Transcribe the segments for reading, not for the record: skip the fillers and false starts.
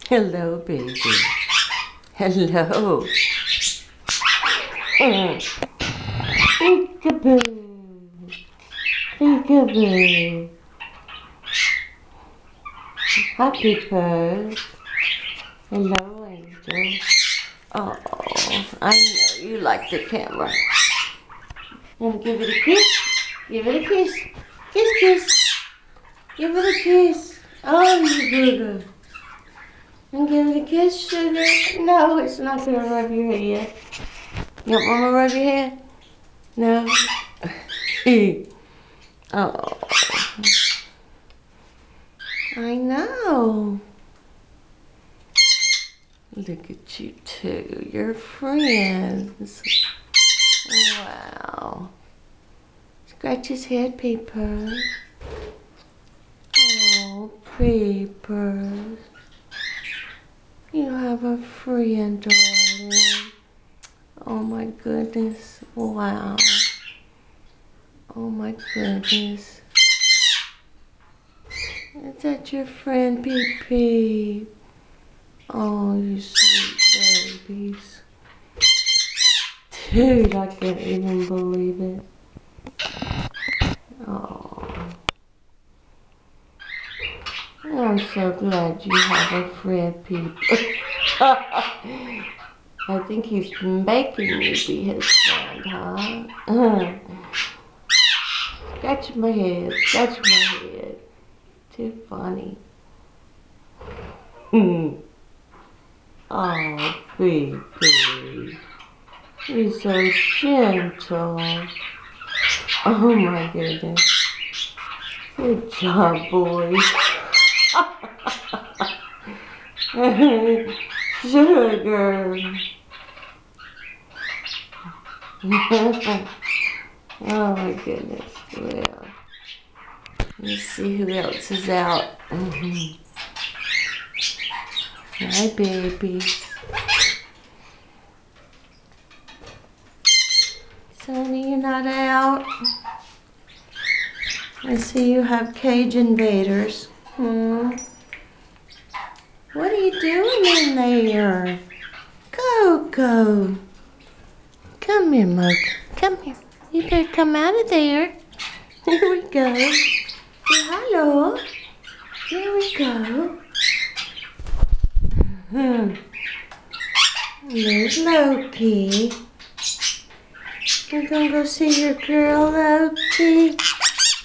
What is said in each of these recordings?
Hello, baby. Hello. Peekaboo. Peekaboo. Happy bird. Hello, Angel. Oh, I know you like the camera. And give it a kiss. Give it a kiss. Kiss, kiss. Give it a kiss. Oh, you booger. And give it a kiss, sugar. No, it's not going to rub your head. You want Mama to rub your head? No? Oh, I know. Look at you two. You're friends. Wow. Scratch his head, Paper. Oh, Paper. You have a friend, darling. Oh my goodness. Wow. Oh my goodness. Is that your friend, Peep Peep? Oh, you sweet babies. Dude, I can't even believe it. Oh. I'm so glad you have a friend, Peep. I think he's making you be his friend, huh? Scratch my head, scratch my head. Too funny. Oh, baby. He's so gentle. Oh my goodness. Good job, boys. Sugar. Oh my goodness. Well, let's see who else is out. Hi, babies. Sonny, you're not out? I see you have cage invaders. What are you doing in there? Coco. Come here, Mocha. Come here. You better come out of there. Here we go. Say hello. Here we go. There's Loki. You're gonna go see your girl, Loki.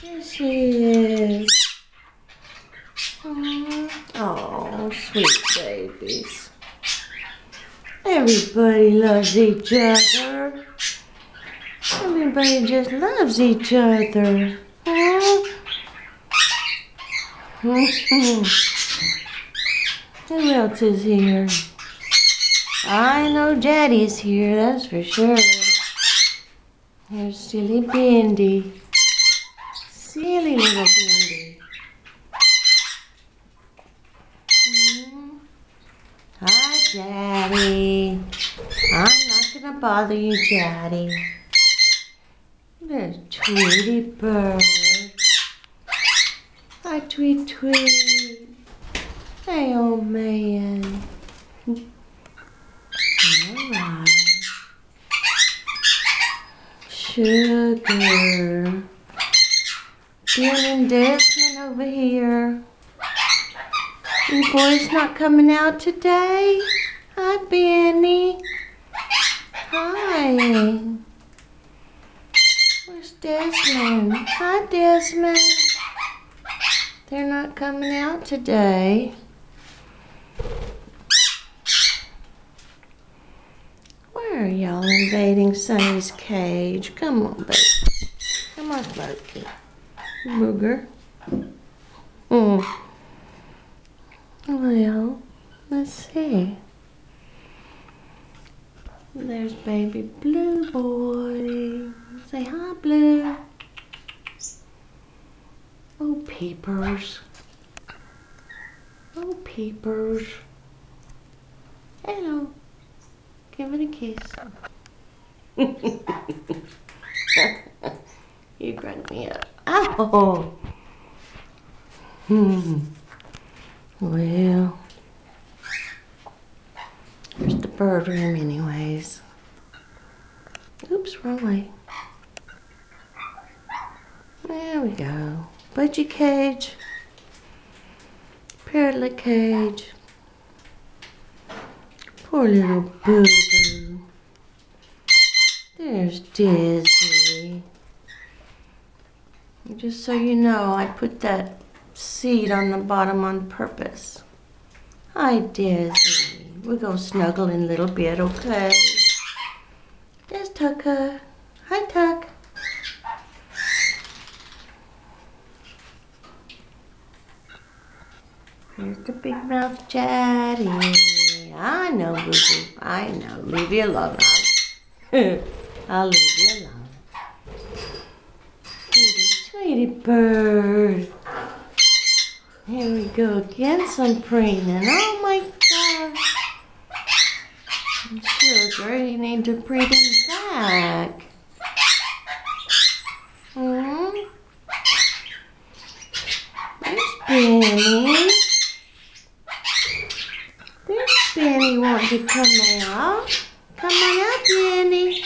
There she is. Oh, sweet babies. Everybody loves each other. Everybody just loves each other. Who else is here? I know Daddy's here, that's for sure. Here's Silly Bendy. Silly little Bendy. Hi, Daddy. I'm not gonna bother you, Daddy. There's Tweety Bird. Hi, Tweet Tweet. Hey, old man. Alright. Sugar. Ben and Desmond over here. You boys not coming out today? Hi, Benny. Hi. Where's Desmond? Hi, Desmond. They're not coming out today. Where are y'all invading Sonny's cage? Come on, baby. Come on, Smokey. Booger. Well, let's see. There's baby Blue Boy. Say hi, Blue. Oh, Peepers. Oh, Peepers. Hello. Give it a kiss. You cracked me up. Ow! Well, bird room anyways. Oops, wrong way. There we go. Budgie cage. Parrotlet cage. Poor little boo-boo. There's Dizzy. Just so you know, I put that seat on the bottom on purpose. Hi, Dizzy. We'll go snuggle in a little bit, okay? There's Tucker. Hi, Tuck. Here's the big mouth chatty. I know, boo-boo. I know. Leave you alone. I'll leave you alone. Sweetie bird. Here we go again, some preening. Oh my gosh. Sugar, you need to preen him back. There's Benny. There's Benny wanting to come out. Come on out, Benny.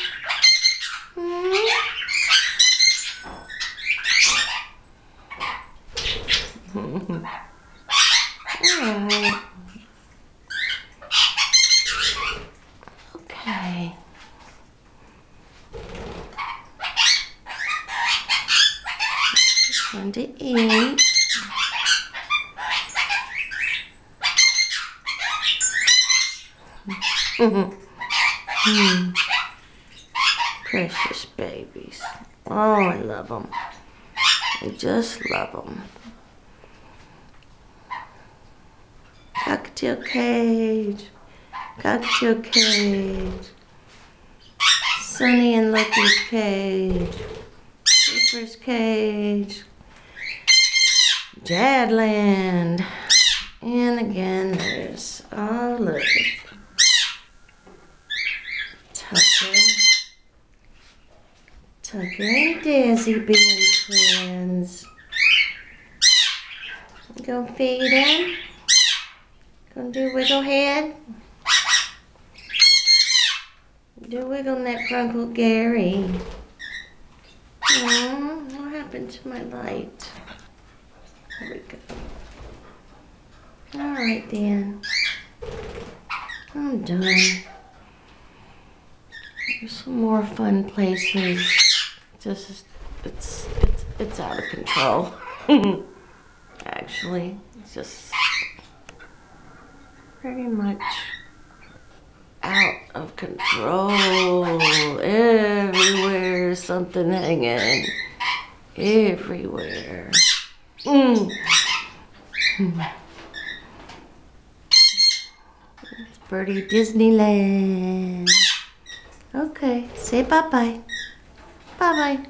Alright. Okay. Fun to eat. Precious babies. Oh, I love them. I just love them. Cockatiel cage. Cockatiel cage. Sunny and Lucky's cage. Keeper's cage. Jadland. And again, there's, oh look, Tucker. Tucker and Dizzy being friends. Go feed him. Gonna do wiggle head. Do wiggle neck for Uncle Gary. Oh, what happened to my light? There we go. Alright then. I'm done. There's some more fun places. Just it's out of control. Actually, it's just pretty much out of control. Everywhere is something hanging. Everywhere. It's Birdie Disneyland. Okay, say bye-bye. Bye-bye.